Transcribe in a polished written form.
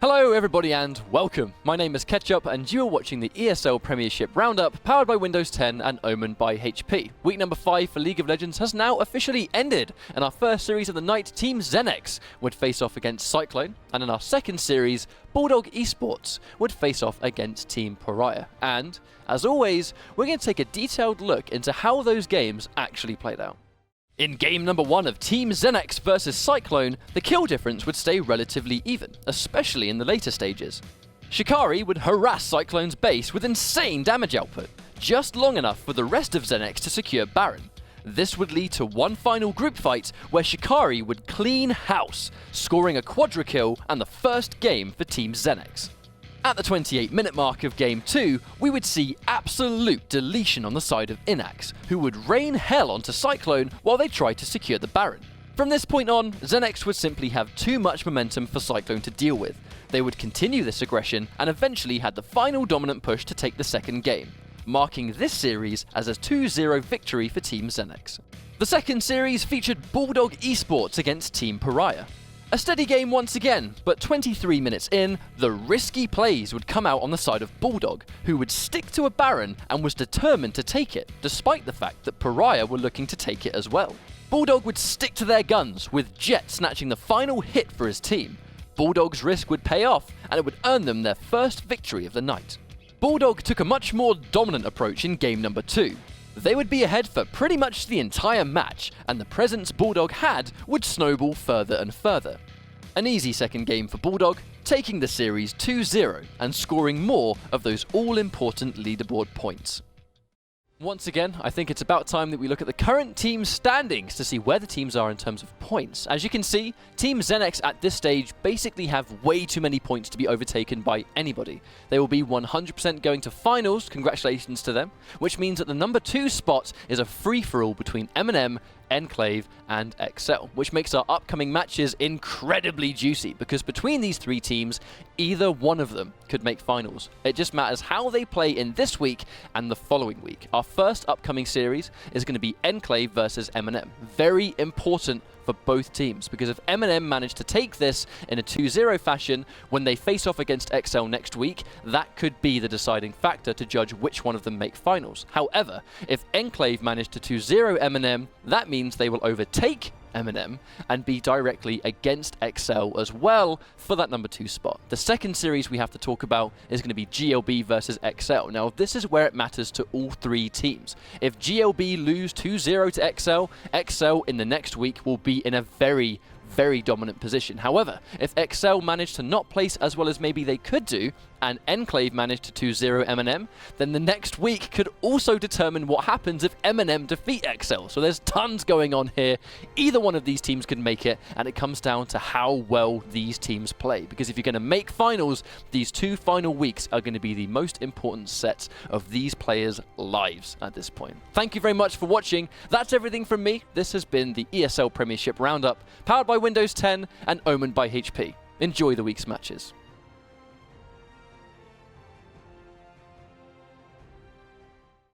Hello everybody and welcome. My name is Ketchup and you are watching the ESL Premiership Roundup powered by Windows 10 and Omen by HP. Week number 5 for League of Legends has now officially ended, and our first series of the night, Team Zenex would face off against Cyclone, and in our second series, Bulldog Esports would face off against Team Pariah. And, as always, we're going to take a detailed look into how those games actually played out. In game number 1 of Team Zenex versus Cyclone, the kill difference would stay relatively even, especially in the later stages. Shikari would harass Cyclone's base with insane damage output, just long enough for the rest of Zenex to secure Baron. This would lead to one final group fight where Shikari would clean house, scoring a quadra kill and the first game for Team Zenex. At the 28-minute mark of Game 2, we would see absolute deletion on the side of Inax, who would rain hell onto Cyclone while they tried to secure the Baron. From this point on, Zenex would simply have too much momentum for Cyclone to deal with. They would continue this aggression and eventually had the final dominant push to take the second game, marking this series as a 2-0 victory for Team Zenex. The second series featured Bulldog Esports against Team Pariah. A steady game once again, but 23 minutes in, the risky plays would come out on the side of Bulldog, who would stick to a Baron and was determined to take it, despite the fact that Pariah were looking to take it as well. Bulldog would stick to their guns, with Jet snatching the final hit for his team. Bulldog's risk would pay off, and it would earn them their first victory of the night. Bulldog took a much more dominant approach in game number 2. They would be ahead for pretty much the entire match, and the presence Bulldog had would snowball further and further. An easy second game for Bulldog, taking the series 2-0 and scoring more of those all-important leaderboard points. Once again, I think it's about time that we look at the current team standings to see where the teams are in terms of points. As you can see, Team Zenex at this stage basically have way too many points to be overtaken by anybody. They will be 100% going to finals, congratulations to them, which means that the number 2 spot is a free-for-all between M&M, Enclave and XL, which makes our upcoming matches incredibly juicy because between these 3 teams, either one of them could make finals. It just matters how they play in this week and the following week. Our first upcoming series is going to be Enclave versus M&M. Very important for both teams, because if M&M manage to take this in a 2-0 fashion when they face off against XL next week, that could be the deciding factor to judge which one of them make finals. However, if Enclave manage to 2-0 M&M, that means they will overtake M&M and be directly against XL as well for that number 2 spot. The second series we have to talk about is going to be GLB versus XL. Now, this is where it matters to all 3 teams. If GLB lose 2-0 to XL in the next week will be in a very dominant position. However, if XL manage to not place as well as maybe they could do, and Enclave managed to 2-0 M&M, then the next week could also determine what happens if M&M defeat XL. So there's tons going on here. Either one of these teams can make it, and it comes down to how well these teams play. Because if you're going to make finals, these 2 final weeks are going to be the most important sets of these players' lives at this point. Thank you very much for watching. That's everything from me. This has been the ESL Premiership Roundup, powered by Windows 10 and Omen by HP. Enjoy the week's matches.